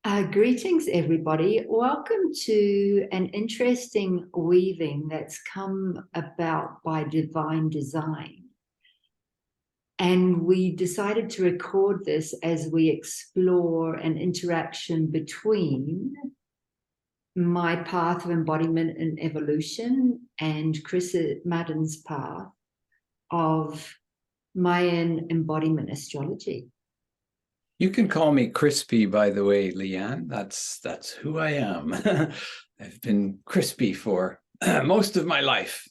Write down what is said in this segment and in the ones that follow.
Greetings, everybody. Welcome to an interesting weaving that's come about by divine design. And we decided to record this as we explore an interaction between my path of embodiment and evolution and Chris Madden's path of Mayan Embodiment Astrology. You can call me Crispy, by the way, Leanne. That's who I am. I've been Crispy for most of my life.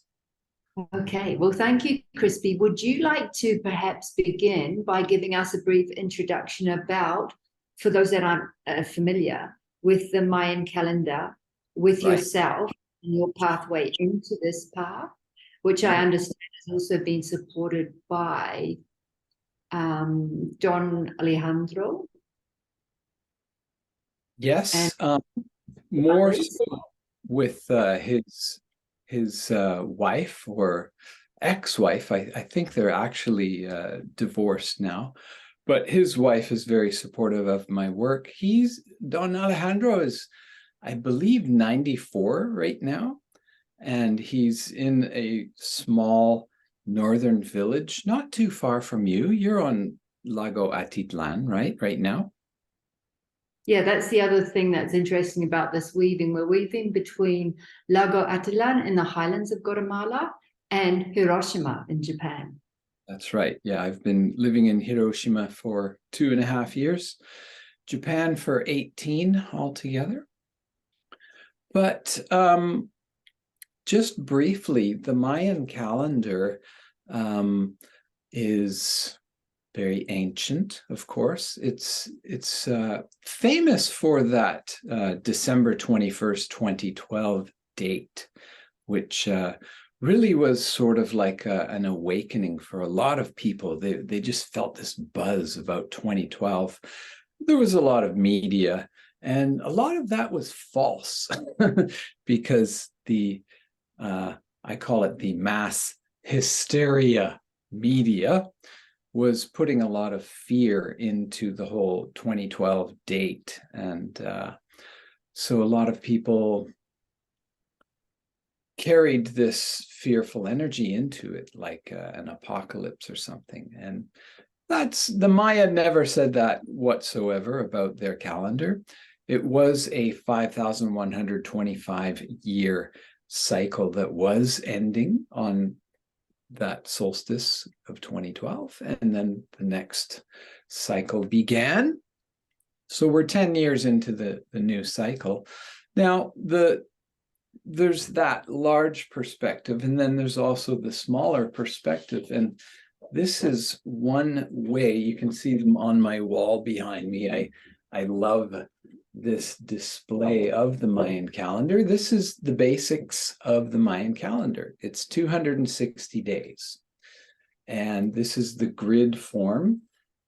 Okay, well, thank you, Crispy. Would you like to perhaps begin by giving us a brief introduction about, for those that aren't familiar, with the Mayan calendar, with yourself and your pathway into this path, which I understand has also been supported by Don Alejandro? Yes, more so with his wife or ex-wife. I think they're actually divorced now, but his wife is very supportive of my work. Don Alejandro is, I believe, 94 right now, and he's in a small northern village, not too far from you. You're on Lago Atitlan, right now? Yeah, that's the other thing that's interesting about this weaving. We're weaving between Lago Atitlan in the highlands of Guatemala and Hiroshima in Japan. That's right. Yeah, I've been living in Hiroshima for 2.5 years, Japan for 18 altogether. But just briefly, the Mayan calendar is very ancient, of course. It's famous for that December 21st, 2012 date, which really was sort of like an awakening for a lot of people. They just felt this buzz about 2012. There was a lot of media, and a lot of that was false because I call it the mass hysteria media was putting a lot of fear into the whole 2012 date. And so a lot of people carried this fearful energy into it, like an apocalypse or something. And the Maya never said that whatsoever about their calendar. It was a 5,125 year cycle that was ending on that solstice of 2012, and then the next cycle began. So we're 10 years into the new cycle. Now, there's that large perspective, and then there's also the smaller perspective. And this is one way. You can see them on my wall behind me. I love this display of the Mayan calendar. This is the basics of the Mayan calendar. It's 260 days. And this is the grid form.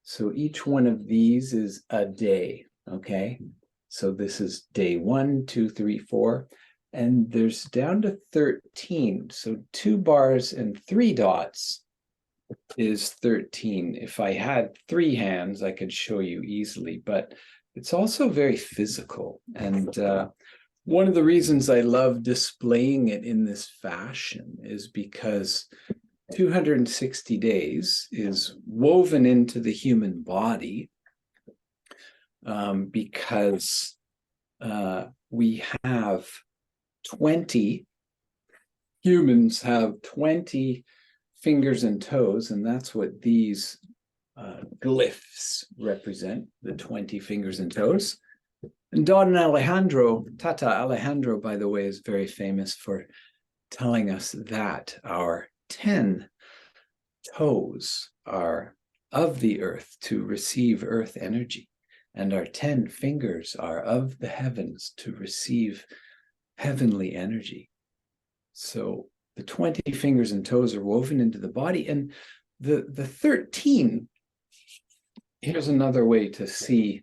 So each one of these is a day, okay? So this is day 1, 2, 3, 4. And there's down to 13. So 2 bars and 3 dots is 13. If I had 3 hands, I could show you easily, but it's also very physical. And one of the reasons I love displaying it in this fashion is because 260 days is woven into the human body because we have 20, humans have 20 fingers and toes, and that's what these glyphs represent, the 20 fingers and toes. And Don Alejandro, Tata Alejandro, by the way, is very famous for telling us that our 10 toes are of the earth to receive earth energy, and our 10 fingers are of the heavens to receive heavenly energy. So the 20 fingers and toes are woven into the body, and the 13, here's another way to see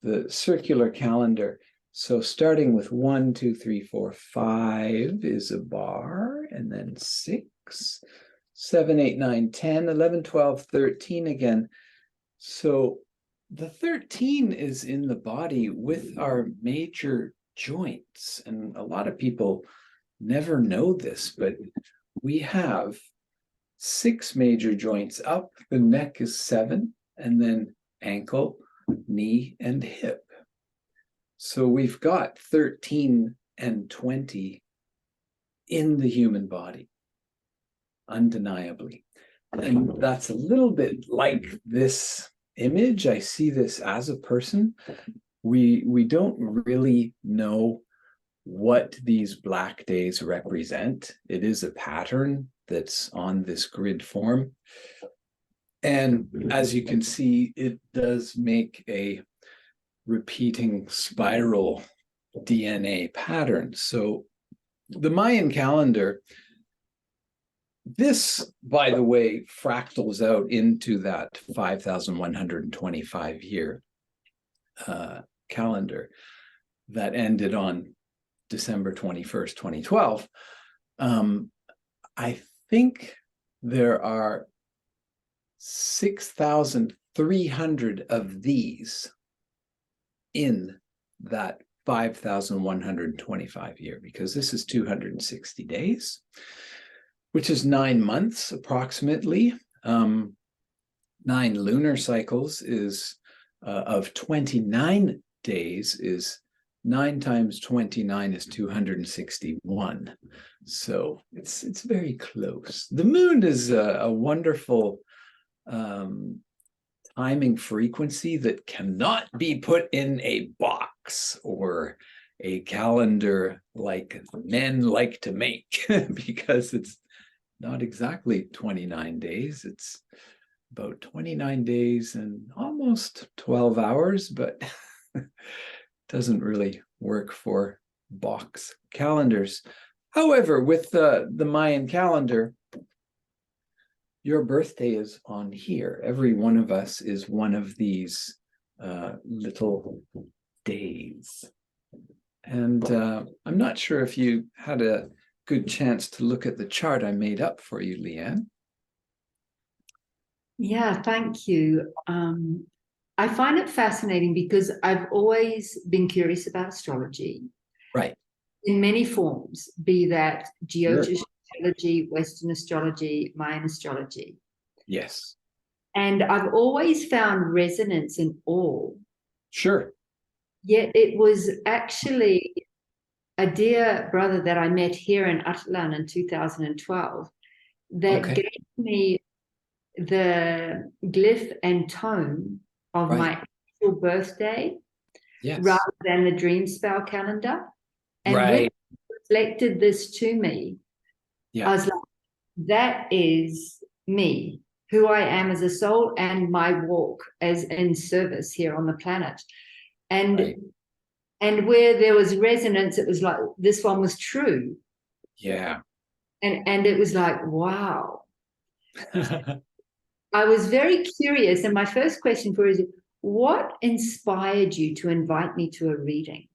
the circular calendar. So starting with 1, 2, 3, 4, 5 is a bar, and then 6, 7, 8, 9, 10, 11, 12, 13 again. So the 13 is in the body with our major joints. And a lot of people never know this, but we have 6 major joints up. The neck is 7, and then ankle, knee, and hip. So we've got 13 and 20 in the human body, undeniably. And that's a little bit like this image. I see this as a person. We don't really know what these black days represent. It is a pattern that's on this grid form. And as you can see, it does make a repeating spiral DNA pattern. So the Mayan calendar, this, by the way, fractals out into that 5,125 year calendar that ended on December 21st, 2012. I think there are 6,300 of these in that 5,125 year, because this is 260 days, which is 9 months approximately. 9 lunar cycles is of 29 days is 9 times 29 is 261. So it's very close. The moon is a wonderful timing frequency that cannot be put in a box or a calendar like men like to make, because it's not exactly 29 days. It's about 29 days and almost 12 hours, but doesn't really work for box calendars. However, with the Mayan calendar, your birthday is on here. Every one of us is one of these little days. And I'm not sure if you had a good chance to look at the chart I made up for you, Leanne. Yeah, thank you. I find it fascinating because I've always been curious about astrology. Right. In many forms, be that geotish Sure. astrology, Western astrology, Mayan astrology. Yes. And I've always found resonance in all. Sure. Yet it was actually a dear brother that I met here in Atitlan in 2012 that gave me the glyph and tone of my actual birthday, rather than the dream spell calendar. And when he reflected this to me, I was like, that is me, who I am as a soul, and my walk as in service here on the planet. And and where there was resonance, it was like this one was true. Yeah. And it was like, wow. I was very curious. And my first question for you is, what inspired you to invite me to a reading?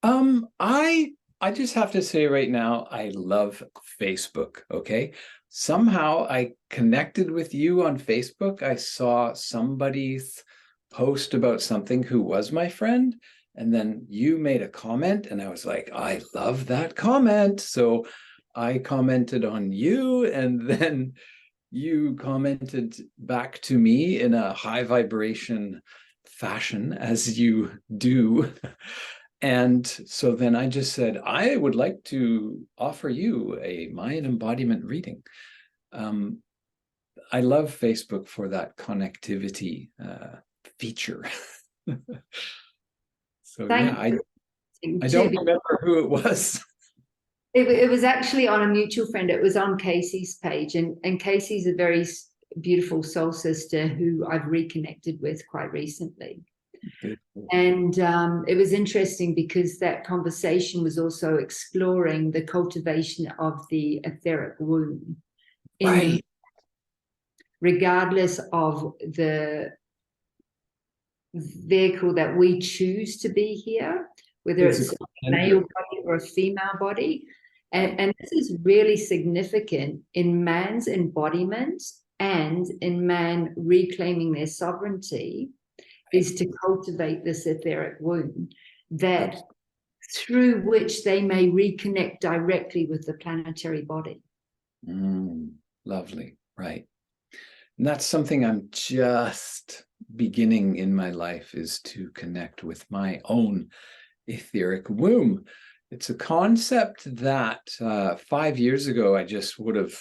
I just have to say right now, I love Facebook. Okay. Somehow I connected with you on Facebook. I saw somebody's post about something who was my friend, and then you made a comment, and I was like, I love that comment. So I commented on you, and then you commented back to me in a high vibration fashion, as you do. And so then I just said, I would like to offer you a Mayan embodiment reading. I love Facebook for that connectivity feature. So yeah, I don't remember who it was. It was actually on a mutual friend. It was on Casey's page, and Casey's a very beautiful soul sister who I've reconnected with quite recently. And it was interesting because that conversation was also exploring the cultivation of the etheric womb, regardless of the vehicle that we choose to be here, whether it's a male body or a female body. And this is really significant in man's embodiment and in man reclaiming their sovereignty is to cultivate this etheric womb that through which they may reconnect directly with the planetary body. Lovely, right. And that's something I'm just beginning in my life, is to connect with my own etheric womb. It's a concept that 5 years ago, I just would have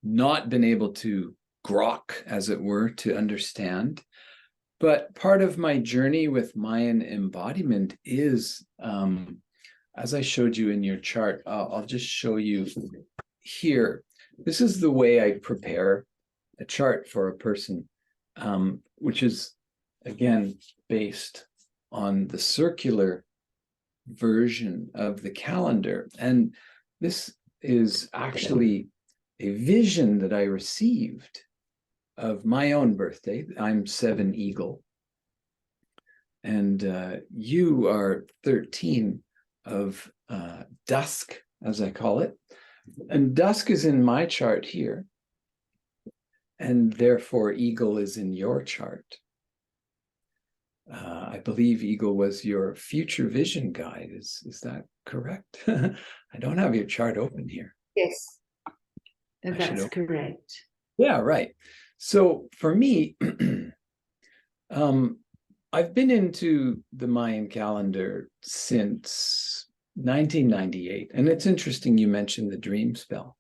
not been able to grok, as it were, to understand. But part of my journey with Mayan embodiment is, as I showed you in your chart, I'll just show you here. This is the way I prepare a chart for a person, which is, again, based on the circular version of the calendar. And this is actually a vision that I received of my own birthday. I'm 7 Eagle. And you are 13 of dusk, as I call it. And dusk is in my chart here. And therefore, Eagle is in your chart. I believe Eagle was your future vision guide. Is that correct? I don't have your chart open here. Yes, that's correct. Yeah, right. So for me, I've been into the Mayan calendar since 1998. And it's interesting you mentioned the dream spell,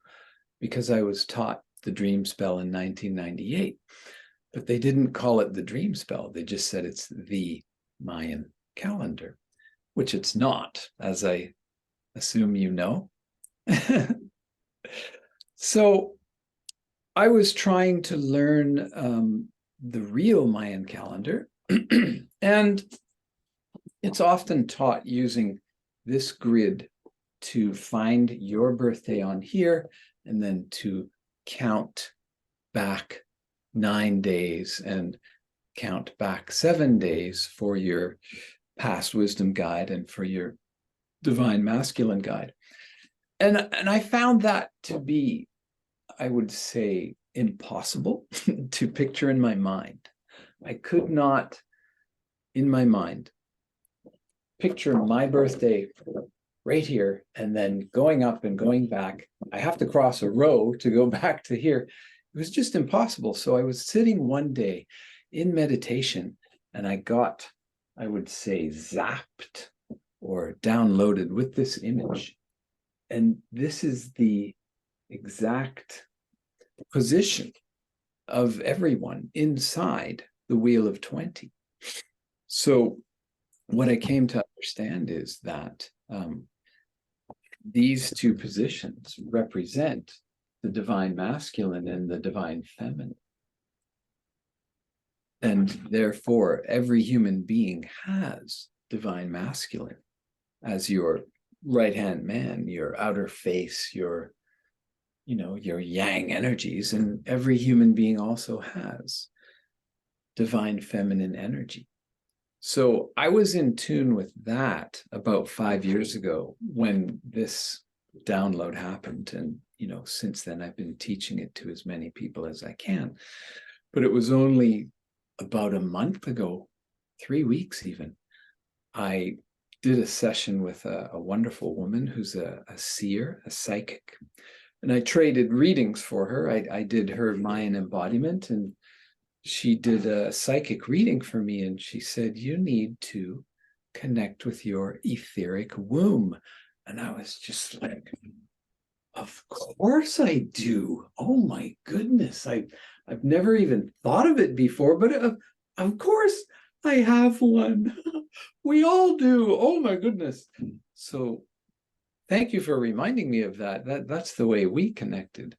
because I was taught the dream spell in 1998. But they didn't call it the dream spell. They just said it's the Mayan calendar, which it's not, as I assume you know. So I was trying to learn the real Mayan calendar. And it's often taught using this grid to find your birthday on here and then to count back 9 days and count back 7 days for your past wisdom guide and for your divine masculine guide. And I found that to be, I would say, impossible to picture in my mind. I could not, in my mind, picture my birthday right here and then going up and going back. I have to cross a row to go back to here. It was just impossible. So I was sitting one day in meditation and I got, I would say, zapped or downloaded with this image. And this is the exact position of everyone inside the Wheel of 20. So what I came to understand is that these two positions represent the divine masculine and the divine feminine. And therefore, every human being has divine masculine as your right-hand man, your outer face, your yang energies. And every human being also has divine feminine energy. So I was in tune with that about 5 years ago when this download happened. And, since then I've been teaching it to as many people as I can. But it was only about a month ago, 3 weeks even, I did a session with a wonderful woman who's a seer, a psychic. And I traded readings for her. I did her Mayan embodiment, and she did a psychic reading for me. And she said, you need to connect with your etheric womb. And I was just like, of course I do. Oh my goodness. I've never even thought of it before, but of course I have one. We all do. Oh my goodness. So thank you for reminding me of that. That's the way we connected,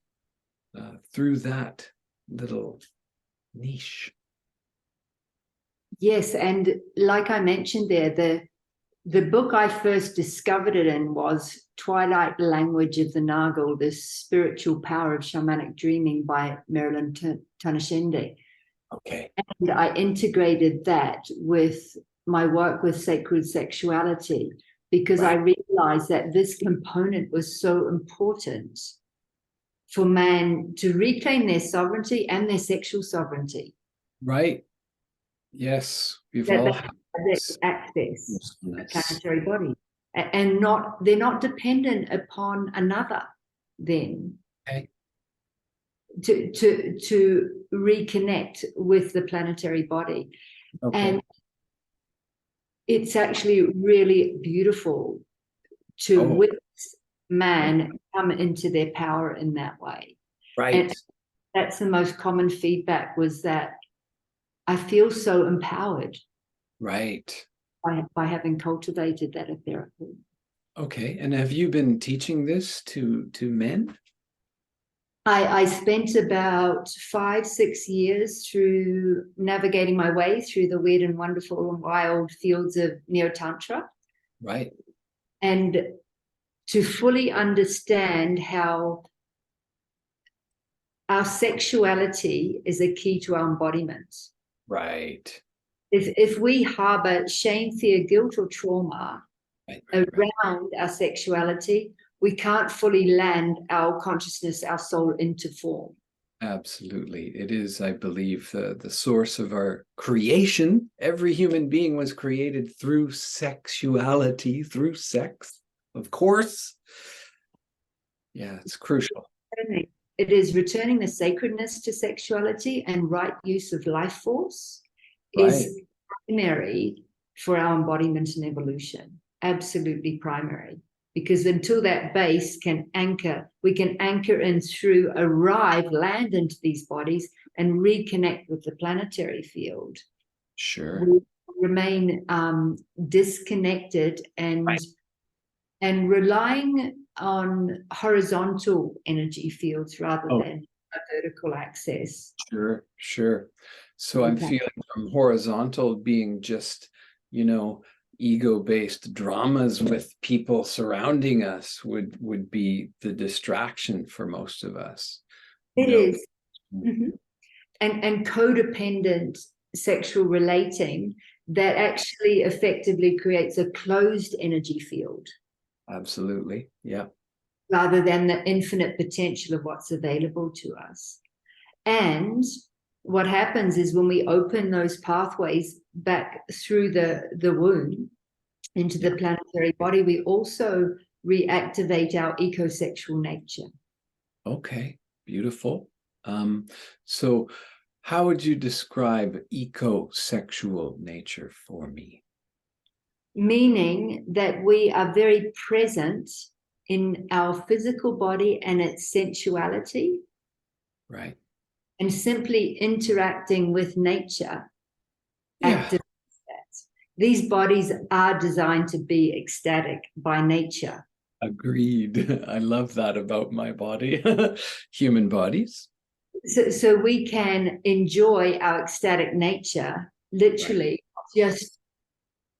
through that little niche. Yes, and like I mentioned there, the book I first discovered it in was Twilight Language of the Nagel, The Spiritual Power of Shamanic Dreaming by Marilyn Tanashende. Okay. And I integrated that with my work with sacred sexuality, because I realized that this component was so important for man to reclaim their sovereignty and their sexual sovereignty. Right. Yes, We've that all they had have this that access to the usefulness. planetary body, and they're not dependent upon another then Okay. to reconnect with the planetary body. Okay. And it's actually really beautiful to witness man come into their power in that way. Right. And that's the most common feedback, was that I feel so empowered. Right. By having cultivated that etheric. Okay. And have you been teaching this to men? I spent about 5-6 years through navigating my way through the weird and wonderful and wild fields of Neo-Tantra. Right. And to fully understand how our sexuality is a key to our embodiment. Right. If we harbor shame, fear, guilt, or trauma around our sexuality, we can't fully land our consciousness, our soul into form. Absolutely. It is, I believe, the source of our creation. Every human being was created through sexuality, through sex, of course. Yeah, it's crucial. It is returning the sacredness to sexuality, and right use of life force is primary for our embodiment and evolution. Absolutely primary. Because until that base can anchor, we can anchor in through, arrive, land into these bodies and reconnect with the planetary field. Sure. We remain disconnected and relying on horizontal energy fields rather than a vertical access. Sure, sure. So I'm feeling from horizontal being just, ego-based dramas with people surrounding us would be the distraction for most of us. It is. Mm-hmm. And codependent sexual relating that actually effectively creates a closed energy field. Absolutely. Yeah. Rather than the infinite potential of what's available to us. And what happens is when we open those pathways back through the womb into the planetary body, we also reactivate our ecosexual nature. Okay, beautiful. So how would you describe ecosexual nature for me? Meaning that we are very present in our physical body and its sensuality. Right. And simply interacting with nature activates that. These bodies are designed to be ecstatic by nature. Agreed. I love that about my body. Human bodies. So we can enjoy our ecstatic nature literally just,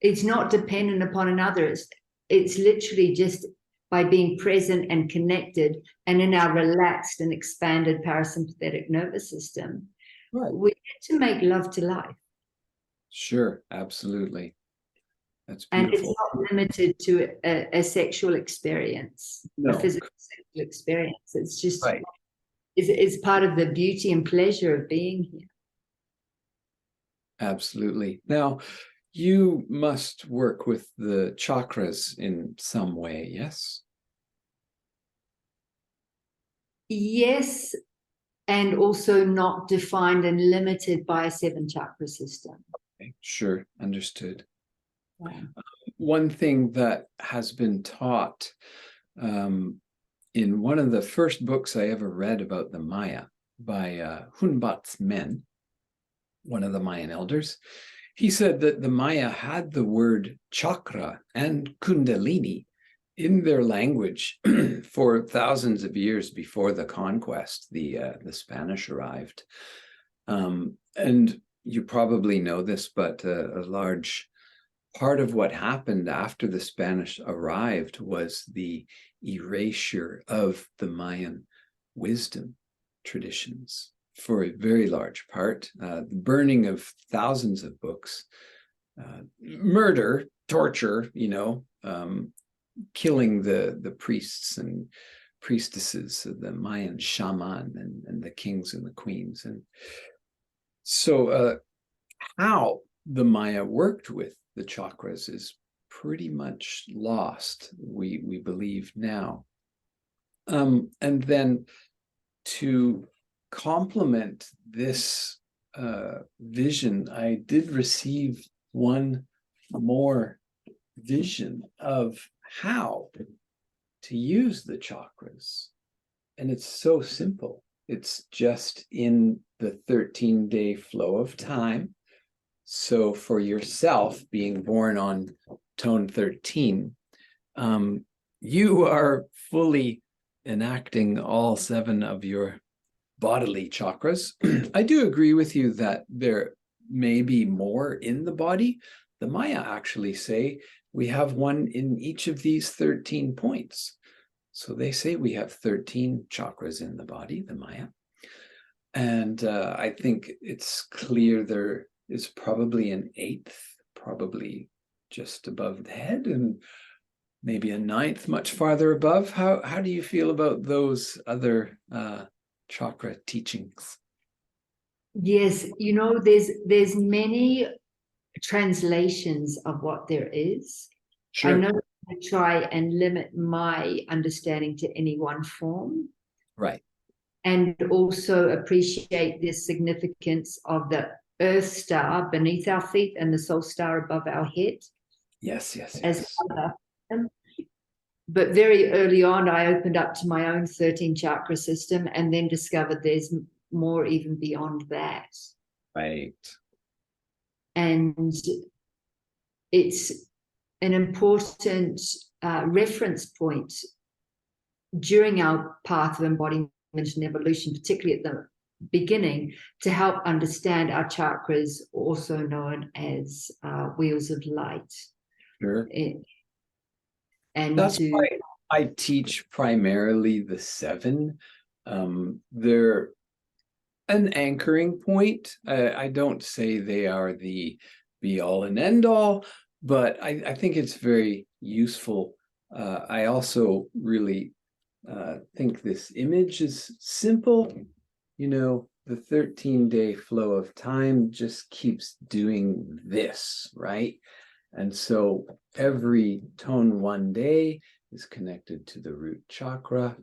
it's not dependent upon another. It's literally just by being present and connected and in our relaxed and expanded parasympathetic nervous system. We get to make love to life. Sure, absolutely. That's beautiful. And it's not limited to a sexual experience, a physical sexual experience. It's just it's part of the beauty and pleasure of being here. Absolutely. Now, you must work with the chakras in some way, yes? Yes, and also not defined and limited by a 7-chakra system. Okay, sure, understood. One thing that has been taught in one of the first books I ever read about the Maya by Hunbat's Men, one of the Mayan elders, he said that the Maya had the word chakra and kundalini in their language for thousands of years before the conquest, the Spanish arrived. And you probably know this, but a large part of what happened after the Spanish arrived was the erasure of the Mayan wisdom traditions for a very large part, the burning of thousands of books, murder, torture, killing the priests and priestesses of the Mayan Shaman and the kings and the queens. And so how the Maya worked with the chakras is pretty much lost, we believe now. And then to complement this vision, I did receive one more vision of how to use the chakras. And it's so simple. It's just in the 13-day flow of time. So for yourself, being born on tone 13, you are fully enacting all 7 of your bodily chakras. I do agree with you that there may be more in the body. The Maya actually say we have one in each of these 13 points. So they say we have 13 chakras in the body, the Maya. And I think it's clear there is probably an 8th, probably just above the head, and maybe a 9th much farther above. How do you feel about those other chakra teachings? Yes, you know, there's many translations of what there is. Sure. I know I try and limit my understanding to any one form. Right. And also appreciate the significance of the earth star beneath our feet and the soul star above our head. Yes. As but very early on, I opened up to my own 13 chakra system and then discovered there's more even beyond that. Right. And it's an important reference point during our path of embodiment and evolution, particularly at the beginning, to help understand our chakras, also known as wheels of light. Sure. And that's why I teach primarily the 7. They're an anchoring point. I don't say they are the be all and end all, but I think it's very useful. I also really think this image is simple. You know, the 13-day flow of time just keeps doing this, right? And so every tone 1 day is connected to the root chakra.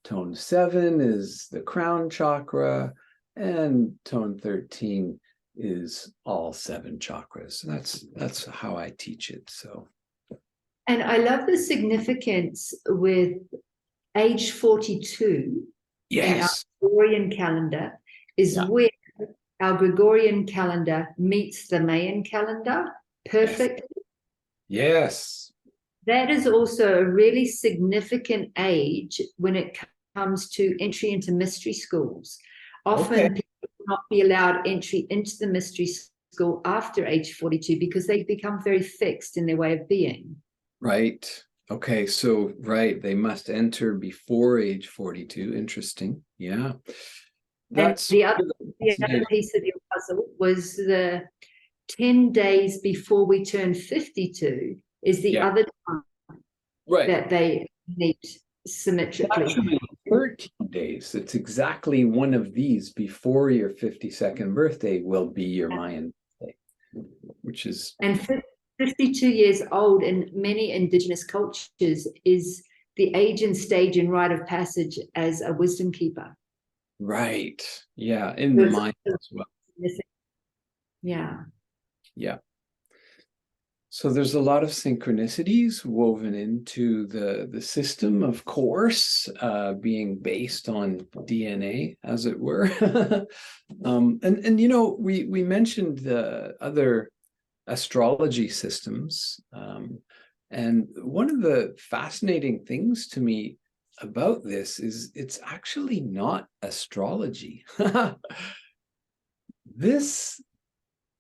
Tone 7 is the crown chakra, and tone 13 is all 7 chakras. That's how I teach it. So, and I love the significance with age 42 in our Gregorian calendar is where our Gregorian calendar meets the Mayan calendar perfectly. Yes. That is also a really significant age when it comes to entry into mystery schools. Often people will not be allowed entry into the mystery school after age 42 because they become very fixed in their way of being. Right. Okay. So, right. They must enter before age 42. Interesting. Yeah. That's the other piece of your puzzle was the 10 days before we turn 52 is the other time that they meet symmetrically. Actually, 13 days. It's exactly one of these before your 52nd birthday will be your Mayan birthday, which is... And 52 years old in many indigenous cultures is the age and stage and rite of passage as a wisdom keeper. Right. Yeah. In the mind as well. Yeah. Yeah. So there's a lot of synchronicities woven into the system, of course, being based on DNA, as it were. And you know, we mentioned the other astrology systems. And one of the fascinating things to me about this is it's actually not astrology. This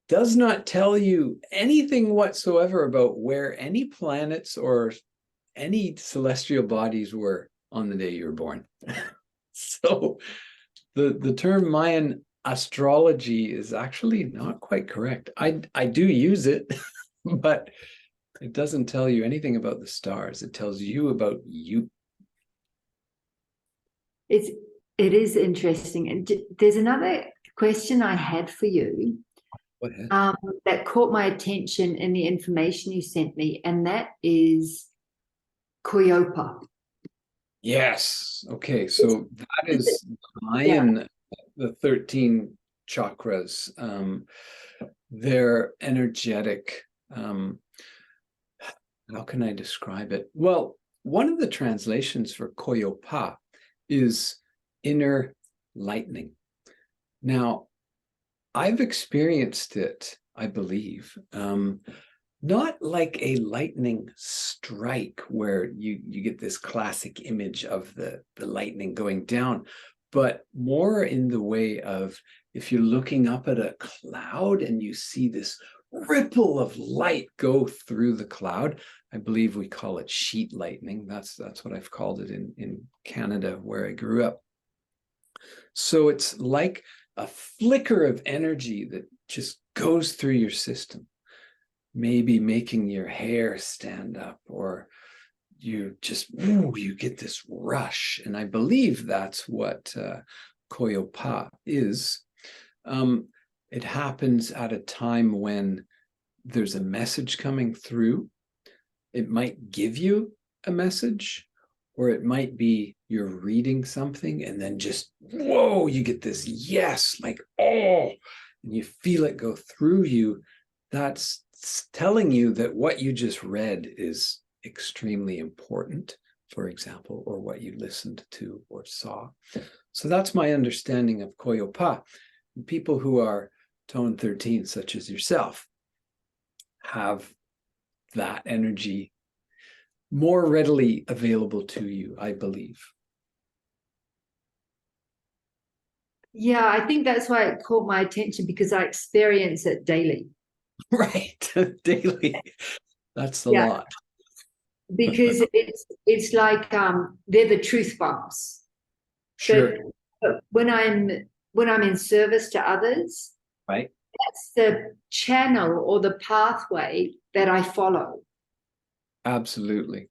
does not tell you anything whatsoever about where any planets or any celestial bodies were on the day you were born. So the term Mayan astrology is actually not quite correct. I do use it, but it doesn't tell you anything about the stars. It tells you about you. It is interesting. And there's another question I had for you. Go ahead. that caught my attention in the information you sent me, and that is Koyopa. Yes. Okay. So that is Mayan, the 13 chakras. They're energetic. How can I describe it? Well, one of the translations for Koyopa is inner lightning. Now, I've experienced it, I believe, not like a lightning strike where you get this classic image of the lightning going down, but more in the way of if you're looking up at a cloud and you see this ripple of light go through the cloud. I believe we call it sheet lightning. That's what I've called it in Canada, where I grew up. So it's like a flicker of energy that just goes through your system, maybe making your hair stand up, or you just, you get this rush. And I believe that's what Koyopa is. It happens at a time when there's a message coming through. It might give you a message, or it might be you're reading something and then just, whoa, you get this yes, like, oh, and you feel it go through you. That's telling you that what you just read is extremely important, for example, or what you listened to or saw. So that's my understanding of Koyopa. People who are tone 13, such as yourself, have that energy more readily available to you, I believe. Yeah, I think that's why it caught my attention, because I experience it daily. Right, daily. That's a lot. Because it's like they're the truth bombs. Sure. But when I'm in service to others, Right. that's the channel or the pathway that I follow. Absolutely.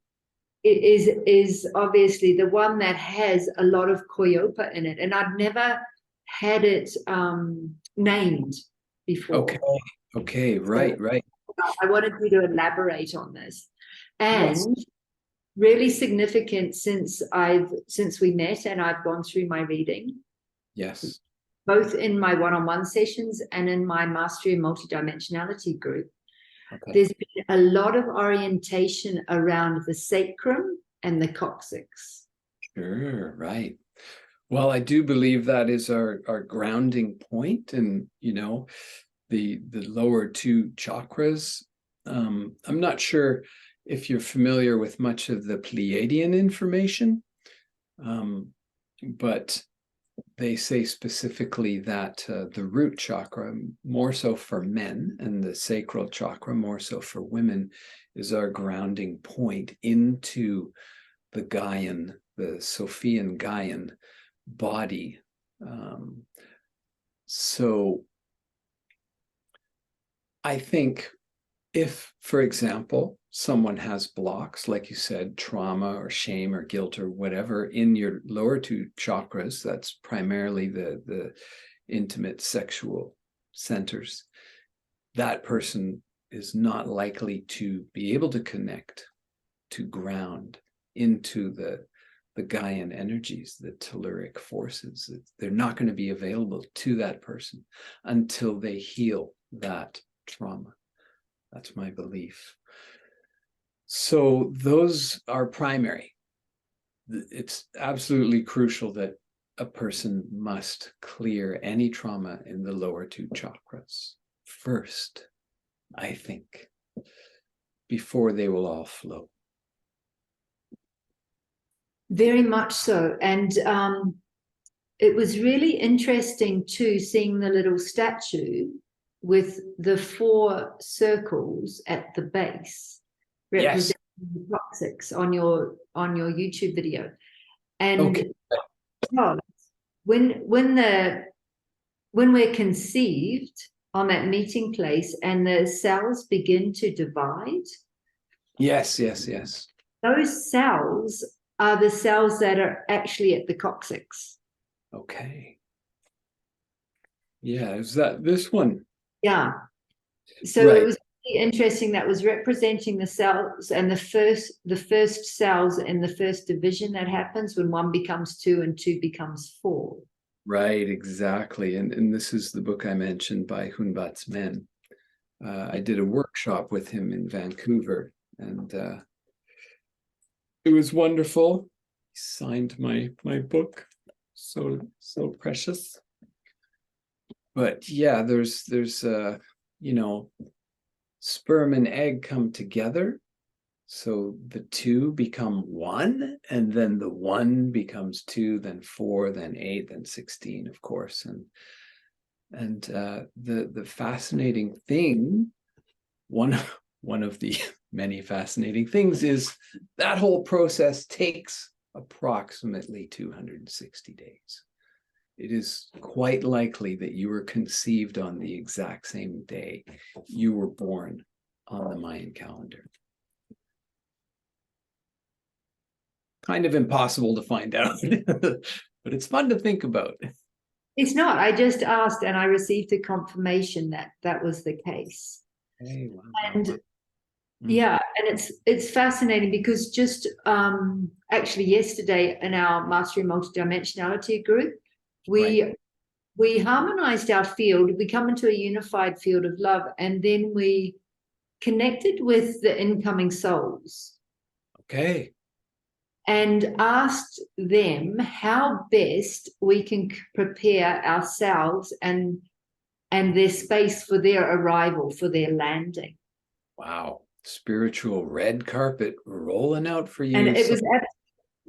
It is obviously the one that has a lot of Koyopa in it, and I've never had it named before. Okay. Right. I wanted you to elaborate on this. And yes. Really significant since we met and I've gone through my reading. Yes. Both in my one-on-one sessions and in my Mastery and Multidimensionality group. Okay. There's been a lot of orientation around the sacrum and the coccyx. Sure, right. Well, I do believe that is our grounding point, and the lower two chakras. I'm not sure if you're familiar with much of the Pleiadian information, but they say specifically that the root chakra, more so for men, and the sacral chakra, more so for women, is our grounding point into the Gaian, the Sophian Gaian body. So I think if, for example, someone has blocks, like you said, trauma or shame or guilt or whatever in your lower two chakras, that's primarily the intimate sexual centers, that person is not likely to be able to connect, to ground into the Gaian energies, the telluric forces. They're not going to be available to that person until they heal that trauma. That's my belief. So those are primary. It's absolutely crucial that a person must clear any trauma in the lower two chakras first, I think, before they will all flow. Very much so. And it was really interesting too, seeing the little statue with the 4 circles at the base representing the coccyx on your YouTube video. And when we're conceived on that meeting place and the cells begin to divide. Yes. Those cells are the cells that are actually at the coccyx. Okay. Yeah, is that this one? Yeah. So Right. it was really interesting. That was representing the cells and the first cells in the first division that happens when 1 becomes 2 and 2 becomes 4. Right, exactly. And this is the book I mentioned by Hunbat's Men. I did a workshop with him in Vancouver, and it was wonderful. He signed my book. So precious. But yeah, there's sperm and egg come together. So the 2 become 1, and then the 1 becomes 2, then 4, then 8, then 16, of course. And the fascinating thing, one of the many fascinating things, is that whole process takes approximately 260 days. It is quite likely that you were conceived on the exact same day you were born on the Mayan calendar. Kind of impossible to find out, but it's fun to think about. It's not. I just asked and I received a confirmation that that was the case. Hey, wow. And yeah, and it's fascinating because just actually yesterday in our Mastering Multidimensionality group, we harmonized our field. We come into a unified field of love, and then we connected with the incoming souls. Okay. And asked them how best we can prepare ourselves and their space for their arrival, for their landing. Wow. Spiritual red carpet rolling out for you. And it was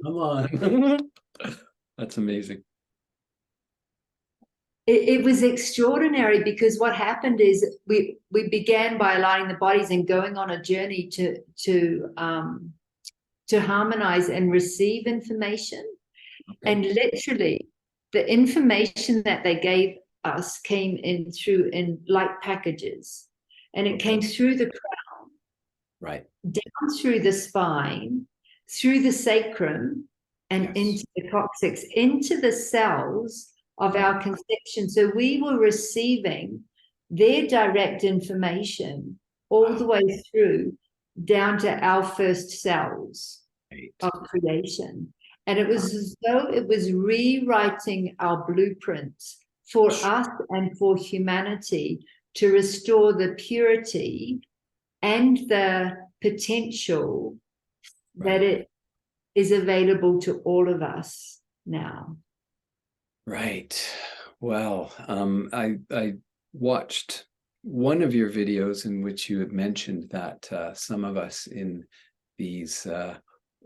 come on. That's amazing. It was extraordinary because what happened is we began by aligning the bodies and going on a journey to harmonize and receive information. Okay. And literally the information that they gave us came in through in light packages, and it came through the crown, right, down through the spine, through the sacrum, and into the coccyx, into the cells of our conception. So we were receiving their direct information all the way through down to our first cells of creation. And it was as though it was rewriting our blueprints for us and for humanity to restore the purity and the potential that it is available to all of us now. Right. Well, I watched one of your videos in which you had mentioned that some of us in these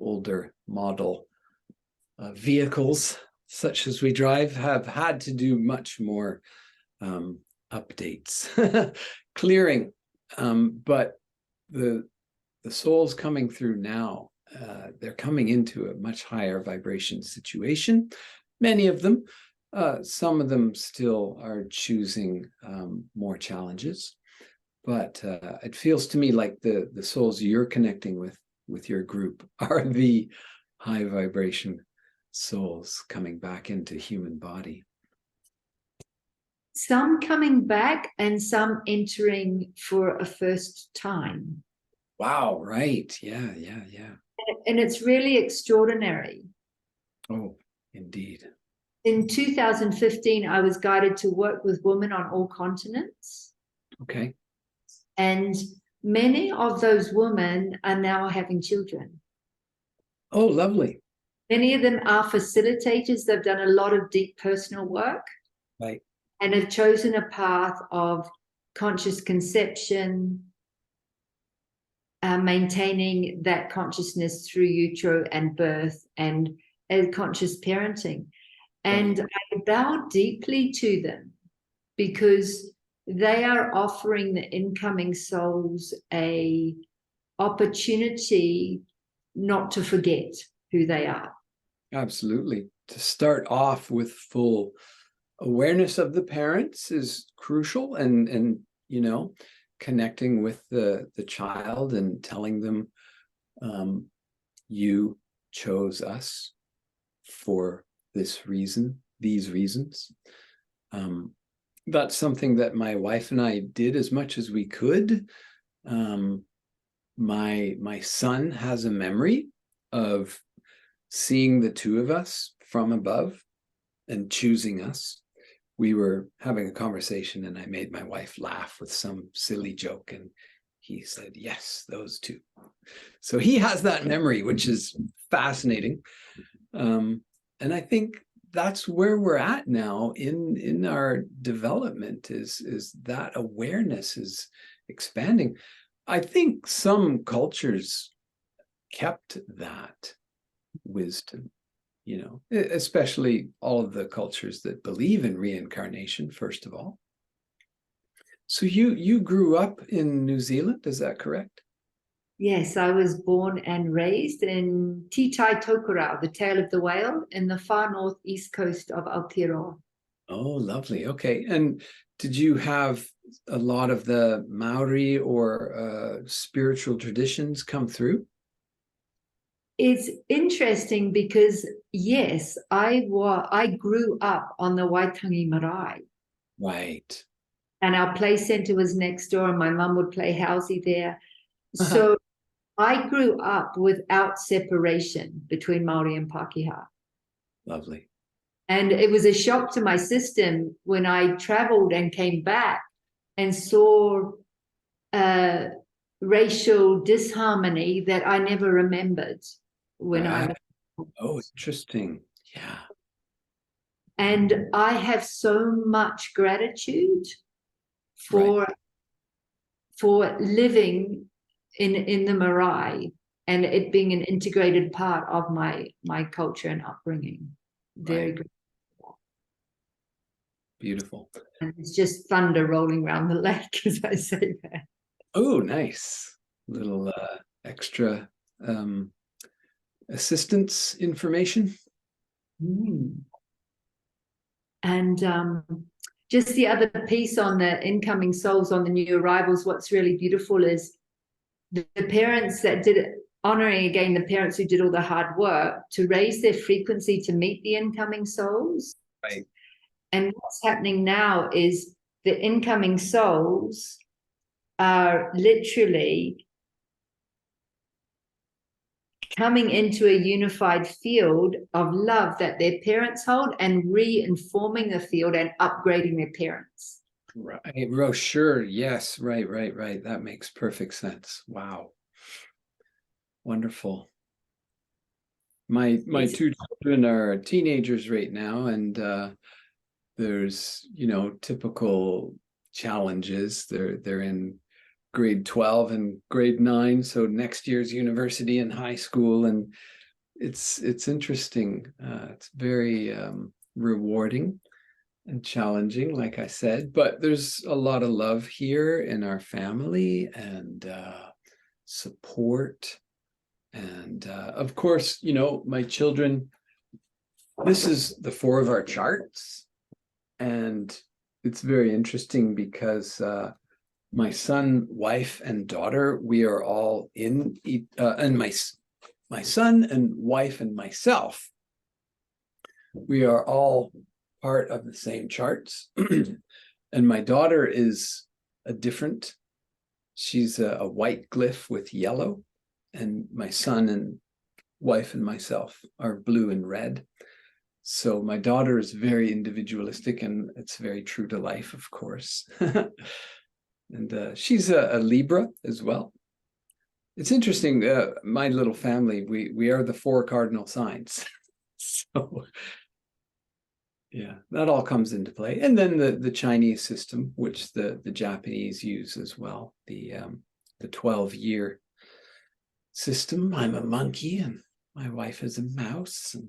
older model vehicles, such as we drive, have had to do much more updates, clearing. But the souls coming through now, they're coming into a much higher vibration situation. Many of them, some of them still are choosing more challenges. But it feels to me like the souls you're connecting with your group are the high vibration souls coming back into human body. Some coming back and some entering for a first time. Wow, right. Yeah. And it's really extraordinary. Oh, indeed. In 2015, I was guided to work with women on all continents. Okay. And many of those women are now having children. Oh, lovely. Many of them are facilitators. They've done a lot of deep personal work. Right. And have chosen a path of conscious conception, maintaining that consciousness through utero and birth, and conscious parenting. And I bow deeply to them because they are offering the incoming souls a opportunity not to forget who they are. Absolutely. To start off with full awareness of the parents is crucial, and connecting with the child and telling them you chose us for this reason, these reasons. that's something that my wife and I did as much as we could. My son has a memory of seeing the two of us from above and choosing us. We were having a conversation and I made my wife laugh with some silly joke, and he said, yes, those two. So he has that memory, which is fascinating. And I think that's where we're at now in our development, is that awareness is expanding. I think some cultures kept that wisdom, especially all of the cultures that believe in reincarnation, first of all. So you grew up in New Zealand, is that correct? Yes, I was born and raised in Titai Tokerau, the tail of the whale, in the far northeast coast of Aotearoa. Oh, lovely. Okay. And did you have a lot of the Maori or spiritual traditions come through? It's interesting because, yes, I grew up on the Waitangi Marae. Right. And our play center was next door, and my mum would play housey there. So I grew up without separation between Maori and Pākehā. Lovely. And it was a shock to my system when I traveled and came back and saw racial disharmony that I never remembered when I was. Oh, interesting. Yeah. And I have so much gratitude for living in the marae and it being an integrated part of my culture and upbringing. Very grateful. Beautiful. And it's just thunder rolling around the lake as I say that. Oh, nice. Little extra assistance information. And just the other piece on the incoming souls, on the new arrivals, what's really beautiful is the parents that did it, honoring again the parents who did all the hard work to raise their frequency to meet the incoming souls. Right. And what's happening now is the incoming souls are literally coming into a unified field of love that their parents hold and re-informing the field and upgrading their parents. Right. Oh, sure. Yes. Right. That makes perfect sense. Wow. Wonderful. My two children are teenagers right now, and there's typical challenges. They're in grade 12 and grade 9, so next year's university and high school, and it's interesting. It's very rewarding and challenging, like I said, but there's a lot of love here in our family and support. And of course, my children, this is the 4 of our charts. And it's very interesting because my son, wife, and daughter, we are all in, and my son and wife and myself, we are all part of the same charts. And my daughter is she's a white glyph with yellow. And my son and wife and myself are blue and red. So my daughter is very individualistic, and it's very true to life, of course. And she's a Libra as well. It's interesting. My little family, we are the 4 cardinal signs. So yeah, that all comes into play. And then the Chinese system, which the Japanese use as well, the 12-year system. I'm a monkey and my wife is a mouse. And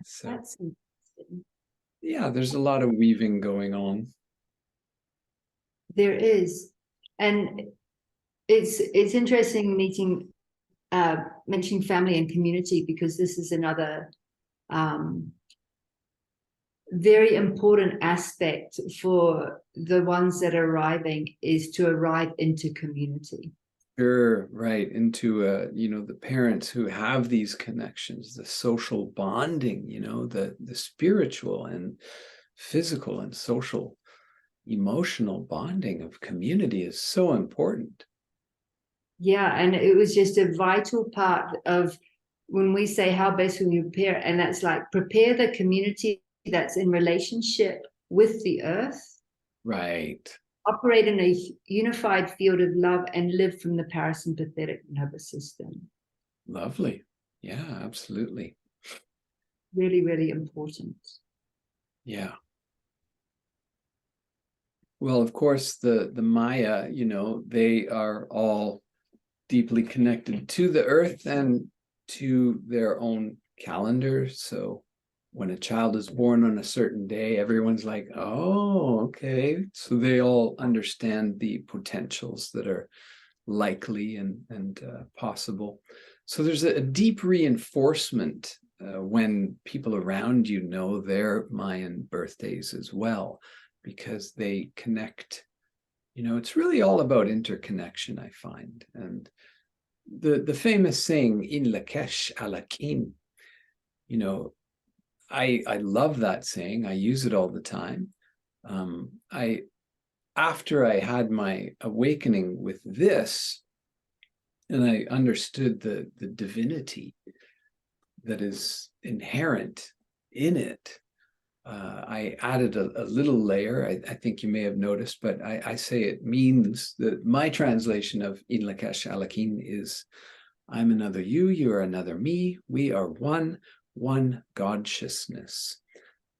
so that's interesting. Yeah, there's a lot of weaving going on. There is. And it's interesting mentioning family and community, because this is another very important aspect for the ones that are arriving, is to arrive into community. Sure, right. Into the parents who have these connections, the social bonding, the spiritual, and physical and social, emotional bonding of community is so important. Yeah, and it was just a vital part of when we say how best we prepare, and that's like prepare the community that's in relationship with the earth. Right. Operate in a unified field of love and live from the parasympathetic nervous system. Lovely. Yeah, absolutely. Really, really important. Yeah. Well, of course, the Maya, they are all deeply connected to the earth and to their own calendar. So when a child is born on a certain day, everyone's like, oh, okay. So they all understand the potentials that are likely and possible. So there's a deep reinforcement when people around you know their Mayan birthdays as well, because they connect. It's really all about interconnection, I find. And the famous saying, in Lakesh alakin, I love that saying. I use it all the time. After I had my awakening with this, and I understood the divinity that is inherent in it, I added a little layer. I think you may have noticed, but I say it means that my translation of In Lakesh Alakin is, I'm another you, you are another me, we are one Godsciousness.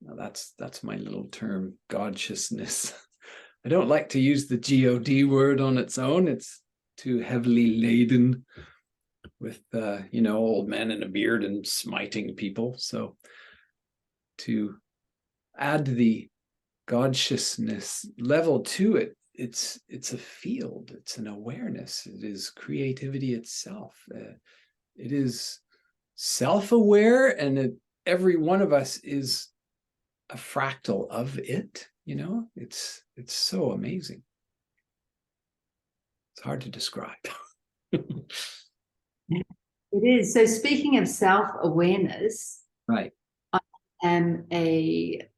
Now that's my little term, Godsciousness. I don't like to use the God word on its own. It's too heavily laden with old men in a beard and smiting people. So to add the Godsciousness level to it, it's a field, it's an awareness, it is creativity itself. It is self-aware, and every one of us is a fractal of it. It's so amazing. It's hard to describe. It is. So speaking of self-awareness, Right. I am a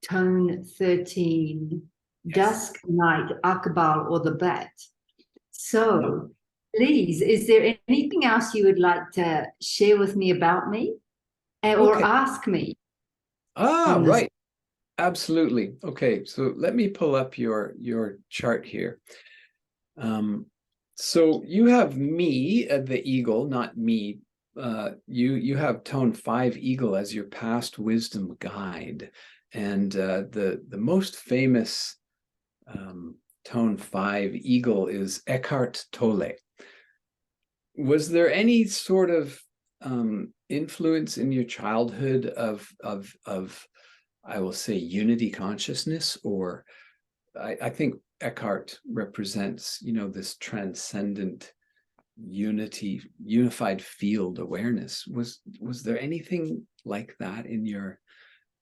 tone 13 dusk night Akbal, or the bat. So please, is there anything else you would like to share with me about me or ask me? Right. Absolutely. Okay, so let me pull up your chart here. So you have me, the eagle, not me. You have tone 5 eagle as your past wisdom guide, and the most famous tone 5 eagle is Eckhart Tolle. Was there any sort of influence in your childhood of I will say unity consciousness? Or I think Eckhart represents, this transcendent unified field awareness. Was there anything like that in your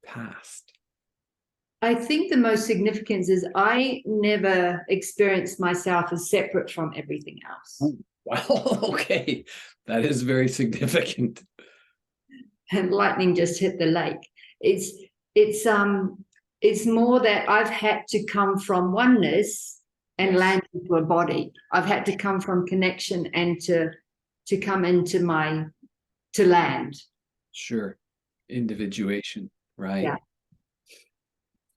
past? I think the most significance is I never experienced myself as separate from everything else. Wow, okay. That is very significant. And lightning just hit the lake. It's more that I've had to come from oneness and land into a body. I've had to come from connection and to come into to land. Sure. Individuation, right? Yeah.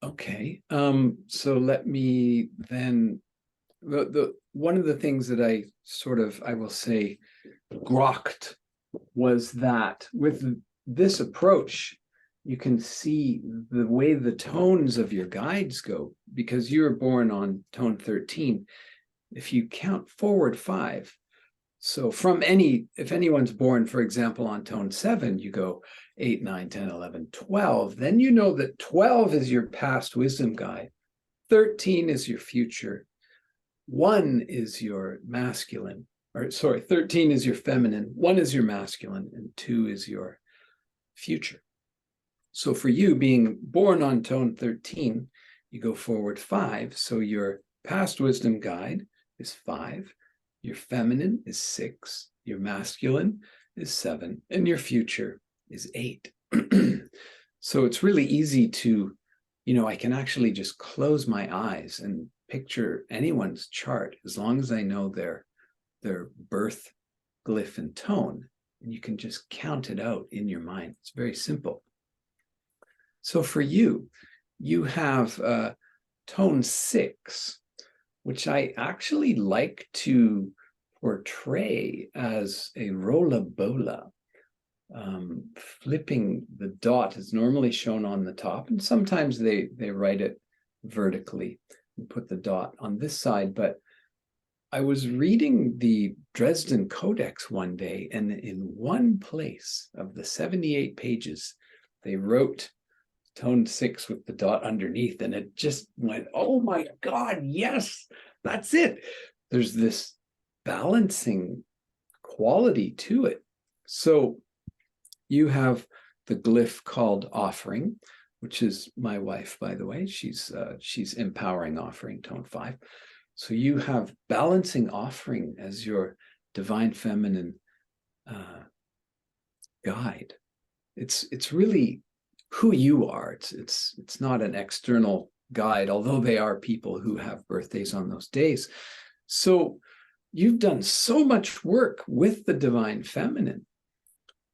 Okay. So let me then, the one of the things that I will say grokked was that with this approach, you can see the way the tones of your guides go, because you were born on tone 13. If you count forward 5, so if anyone's born, for example, on tone 7, you go 8, 9, 10, 11, 12, then you know that 12 is your past wisdom guide, 13 is your future, 1 is your masculine, 13 is your feminine, 1 is your masculine, and 2 is your future. So for you, being born on tone 13, you go forward 5. So your past wisdom guide is 5, your feminine is 6, your masculine is 7, and your future is 8. So it's really easy to I can actually just close my eyes and picture anyone's chart as long as I know their birth glyph and tone, and you can just count it out in your mind. It's very simple. So for you, you have tone 6, which I actually like to portray as a rolla bola. Flipping the dot is normally shown on the top, and sometimes they write it vertically and put the dot on this side. But I was reading the Dresden Codex one day, and in one place of the 78 pages, they wrote tone 6 with the dot underneath, and it just went, oh my God, yes, that's it. There's this balancing quality to it. So you have the glyph called offering, which is my wife, by the way. She's empowering offering, tone 5. So you have balancing offering as your divine feminine guide. It's really who you are. It's not an external guide, although they are people who have birthdays on those days. So you've done so much work with the divine feminine.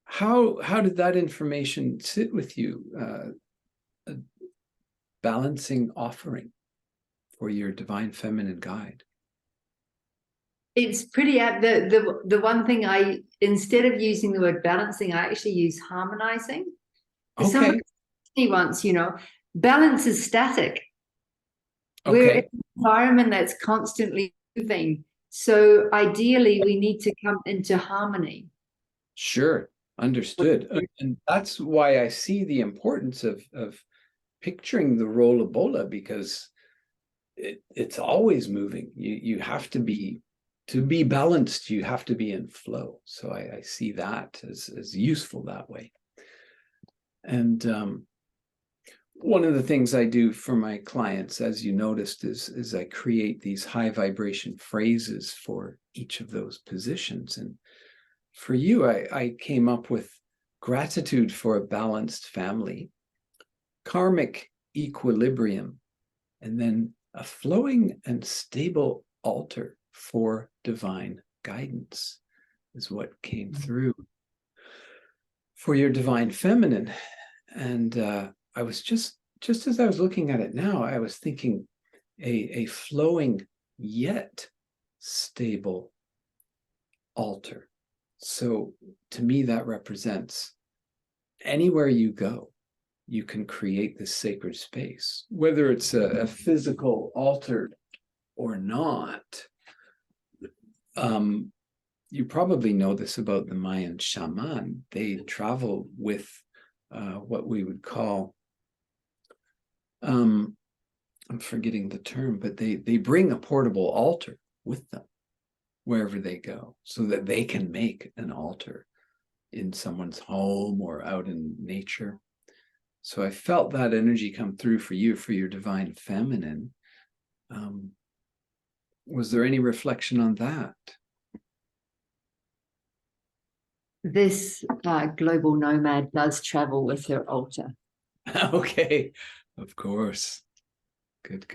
How did that information sit with you? A balancing offering for your divine feminine guide. It's pretty apt. The one thing instead of using the word balancing, I actually use harmonizing. Okay. Someone asked me once, balance is static. Okay. We're in an environment that's constantly moving. So ideally, we need to come into harmony. Sure. Understood. And that's why I see the importance of picturing the rolla bola, because it's always moving. You have to be balanced, you have to be in flow. So I see that as useful that way. And one of the things I do for my clients, as you noticed, is I create these high vibration phrases for each of those positions. And for you, I came up with gratitude for a balanced family, karmic equilibrium, and then a flowing and stable altar for divine guidance is what came through for your divine feminine. And I was just as I was looking at it now, I was thinking a flowing yet stable altar. So to me, that represents anywhere you go, you can create this sacred space, whether it's a physical altar or not. You probably know this about the Mayan Shaman. They travel with what we would call, I'm forgetting the term, but they bring a portable altar with them wherever they go, so that they can make an altar in someone's home or out in nature. So I felt that energy come through for you, for your divine feminine. Was there any reflection on that? This global nomad does travel with her altar. Okay, of course. Good.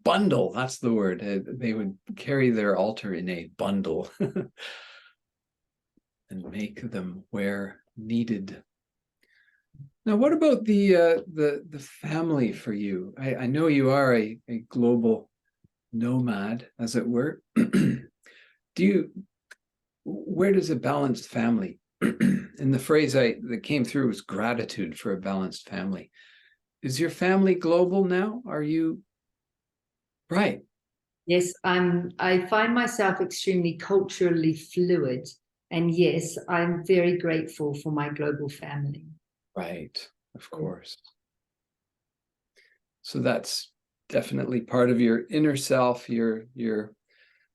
Bundle, that's the word. They would carry their altar in a bundle and make them where needed. Now, what about the family for you? I know you are a global nomad, as it were. Where does a balanced family, and the phrase that came through was gratitude for a balanced family. Is your family global now? Are you? Right. Yes, I find myself extremely culturally fluid. And yes, I'm very grateful for my global family. Right, of course. So that's definitely part of your inner self, your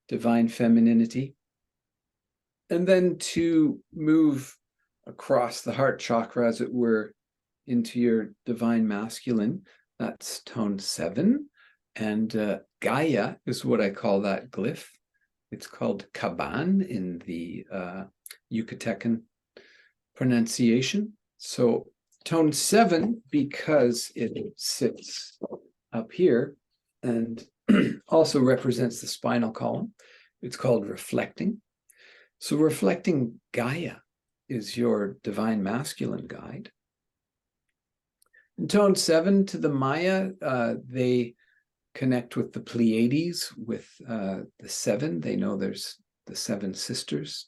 divine femininity. And then to move across the heart chakra, as it were, into your divine masculine, that's tone 7. And Gaia is what I call that glyph. It's called Kaban in the Yucatecan pronunciation. So Tone 7, because it sits up here and also represents the spinal column. It's called reflecting. So reflecting Gaia is your divine masculine guide. In tone 7 to the Maya, they connect with the Pleiades, with the 7. They know there's the 7 sisters.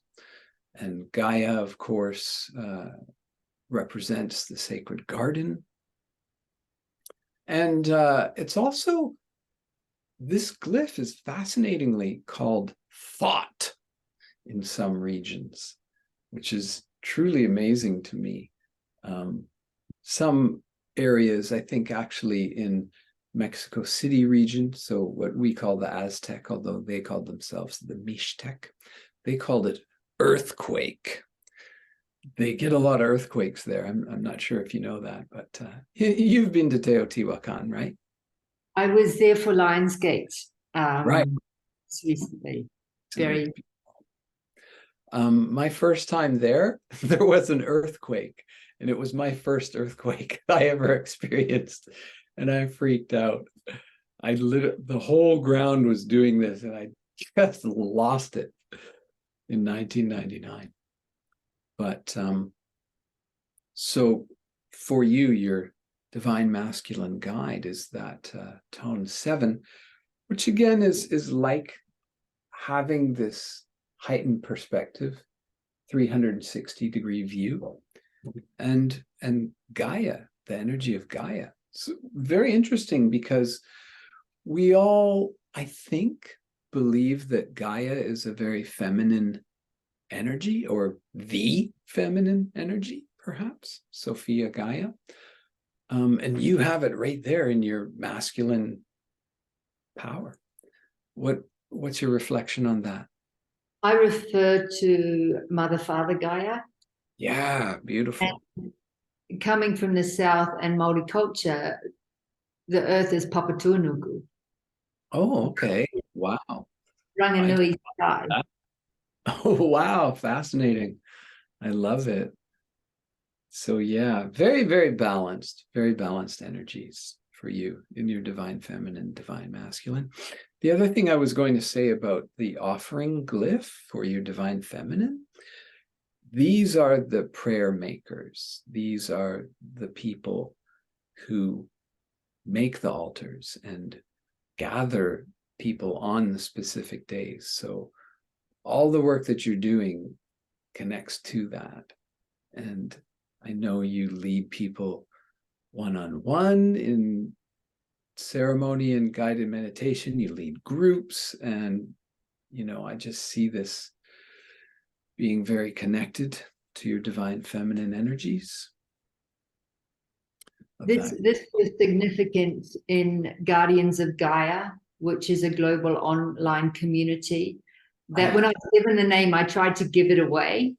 And Gaia, of course, represents the sacred garden. And it's also, this glyph is fascinatingly called thought in some regions, which is truly amazing to me. Some areas, I think actually in Mexico City region, so what we call the Aztec, although they called themselves the Mixtec, they called it earthquake. They get a lot of earthquakes there. I'm not sure if you know that, but you've been to Teotihuacan, right? I was there for Lionsgate Right. recently. Very. My first time there, there was an earthquake, and it was my first earthquake I ever experienced, and I freaked out. The whole ground was doing this, and I just lost it in 1999. But so for you, your divine masculine guide is that tone 7, which again is like having this heightened perspective, 360-degree view, and Gaia, the energy of Gaia. It's very interesting because we all, I think, believe that Gaia is a very feminine energy, or the feminine energy, perhaps, Sophia Gaia. And you have it right there in your masculine power. What's your reflection on that? I refer to Mother Father Gaia. Yeah, beautiful. And coming from the South and Māori culture, the earth is Papatuanuku. Oh, okay. Wow. Ranganui sky. Oh, wow. Fascinating. I love it. So yeah, very, very balanced energies for you in your divine feminine, divine masculine. The other thing I was going to say about the offering glyph for your divine feminine, these are the prayer makers. These are the people who make the altars and gather people on the specific days. So all the work that you're doing connects to that. And I know you lead people one-on-one in ceremony and guided meditation. You lead groups, and I just see this being very connected to your divine feminine energies. This was significant in Guardians of Gaia, which is a global online community. That when I was given the name, I tried to give it away.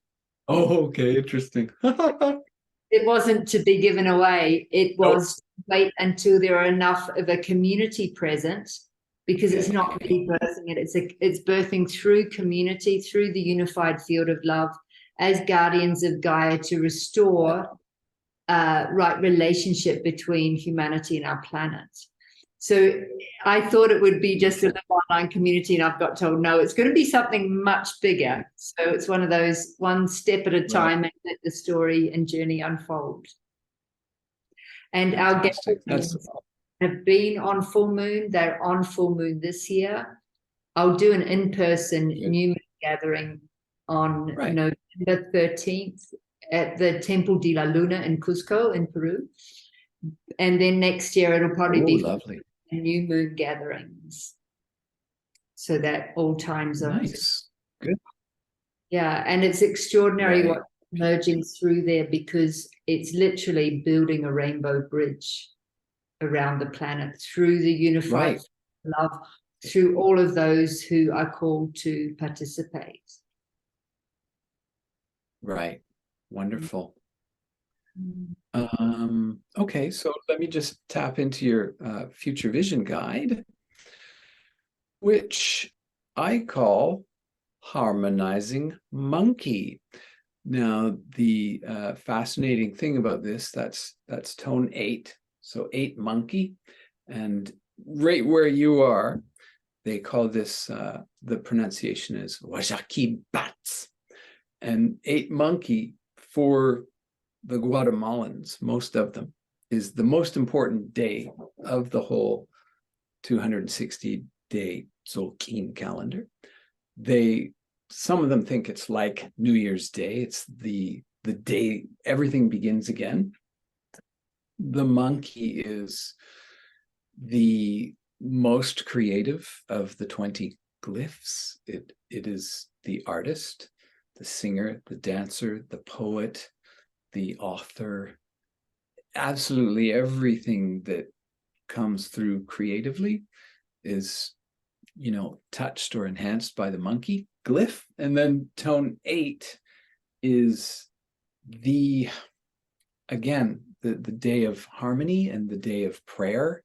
Oh, okay, interesting. It wasn't to be given away. It was to wait until there are enough of a community present, because it's not me birthing it. It's birthing through community, through the unified field of love, as guardians of Gaia, to restore right relationship between humanity and our planet. So I thought it would be just a little online community, and I've got told, no, it's going to be something much bigger. So it's one of those, one step at a time, and let the story and journey unfold. And fantastic. Our guests have been on full moon. They're on full moon this year. I'll do an in-person new moon gathering on November 13th at the Temple de la Luna in Cusco in Peru. And then next year it'll probably be lovely new moon gatherings, so that all time zones. Nice. Good. Yeah, and it's extraordinary what's emerging through there, because it's literally building a rainbow bridge around the planet through the unified love, through all of those who are called to participate. Right. Wonderful. Okay, so let me just tap into your future vision guide, which I call Harmonizing Monkey. Now, the fascinating thing about this, that's tone 8, so 8 monkey, and right where you are, they call this, the pronunciation is Wajaki Bats, and 8 monkey for the Guatemalans, most of them, is the most important day of the whole 260-day Tzolk'in calendar. Some of them think it's like New Year's Day. It's the day everything begins again. The monkey is the most creative of the 20 glyphs. It is the artist, the singer, the dancer, the poet, the author. Absolutely everything that comes through creatively is, touched or enhanced by the monkey glyph. And then tone 8 is the day of harmony and the day of prayer.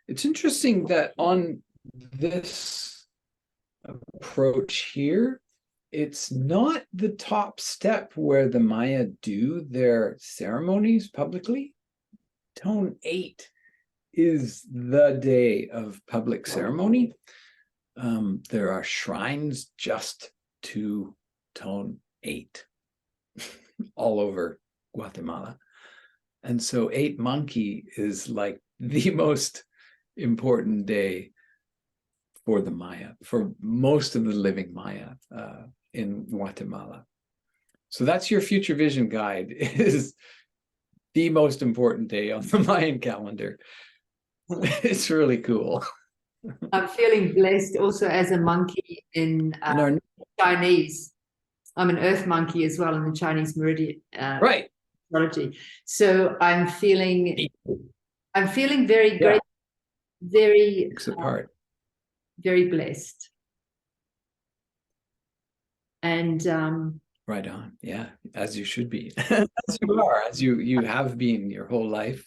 It's interesting that on this approach here, it's not the top step where the Maya do their ceremonies publicly. Tone 8 is the day of public ceremony. There are shrines just to tone 8 all over Guatemala. And so 8 monkey is like the most important day for the Maya, for most of the living Maya in Guatemala. So that's your future vision guide, is the most important day on the Mayan calendar. It's really cool. I'm feeling blessed also as a monkey in Chinese. I'm an earth monkey as well in the Chinese meridian right astrology. So I'm feeling very great, very very blessed. And right on. Yeah, as you should be. As you are, as you have been your whole life.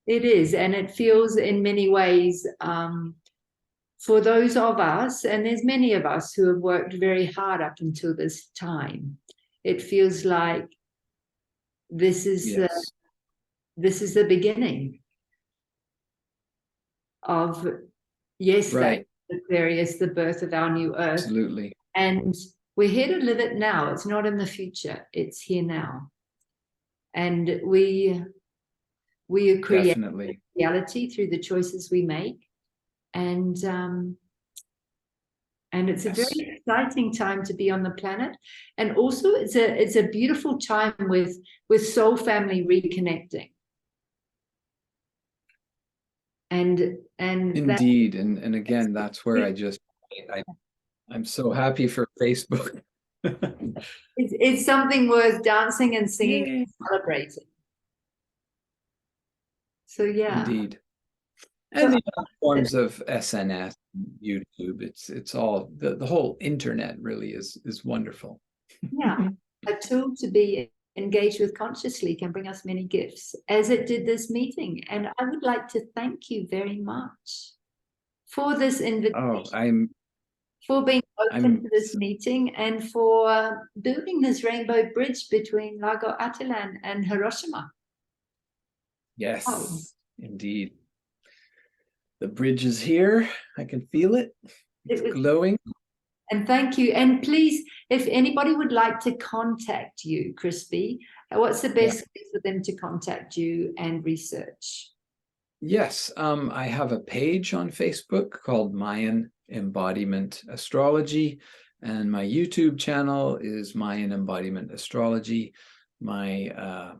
It is, and it feels in many ways, for those of us, and there's many of us who have worked very hard up until this time, it feels like this is the beginning of right. Aquarius, the birth of our new earth. Absolutely. And we're here to live it now. It's not in the future. It's here now. And we are creating reality through the choices we make. And it's a very exciting time to be on the planet. And also it's a beautiful time with soul family reconnecting. And indeed, and again, that's where I'm so happy for Facebook. It's something worth dancing and singing and celebrating. So yeah, indeed. And the other forms of SNS, YouTube, it's all the whole internet really is wonderful. Yeah, a tool to be engaged with consciously can bring us many gifts, as it did this meeting. And I would like to thank you very much for this invitation. For being open to this meeting and for building this rainbow bridge between Lago Atitlan and Hiroshima. Yes, indeed. The bridge is here. I can feel it. It's glowing. And thank you. And please, if anybody would like to contact you, Crispy, what's the best way for them to contact you and research? Yes, I have a page on Facebook called Mayan Embodiment Astrology, and my YouTube channel is Mayan Embodiment Astrology. My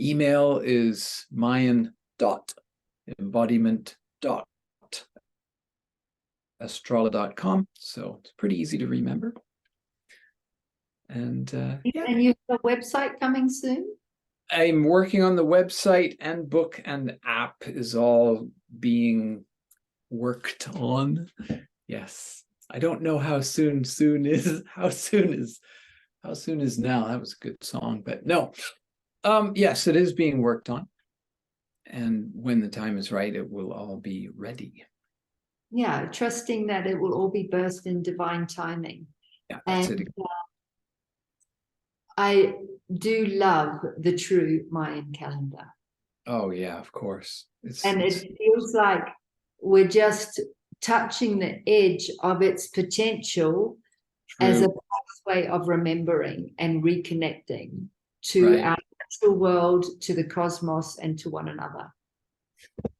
email is mayan.embodiment.astrology.com, so it's pretty easy to remember. And and you have a website coming soon? I'm working on the website, and book and app is all being worked on. Yes, I don't know how soon is. How soon is now? That was a good song, but no. Yes, it is being worked on, and when the time is right, it will all be ready. Yeah, trusting that it will all be burst in divine timing. Yeah, that's it. I do love the true Mayan calendar. Oh yeah, of course. And it feels like we're just touching the edge of its potential as a way of remembering and reconnecting to our natural world, to the cosmos, and to one another.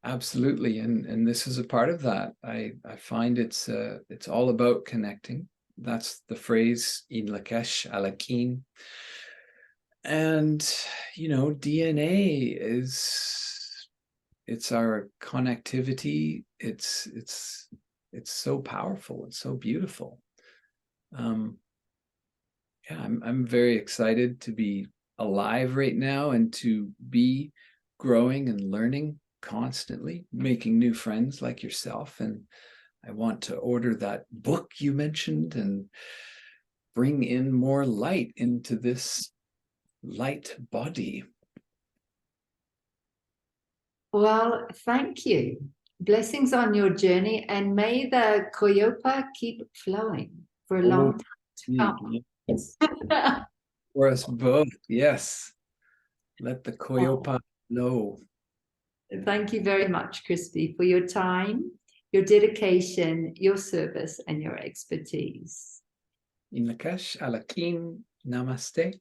Absolutely, and this is a part of that. I find it's all about connecting. That's the phrase in Lakesh Alakin. And you know, DNA it's our connectivity. It's so powerful. It's so beautiful. Yeah, I'm very excited to be alive right now and to be growing and learning constantly, making new friends like yourself. And I want to order that book you mentioned and bring in more light into this light body. Well, thank you. Blessings on your journey, and may the Koyopa keep flowing for a long time to come. For us both, yes. Let the Koyopa flow. Thank you very much, Crispy, for your time, your dedication, your service, and your expertise. In Lakesh Alakin, namaste.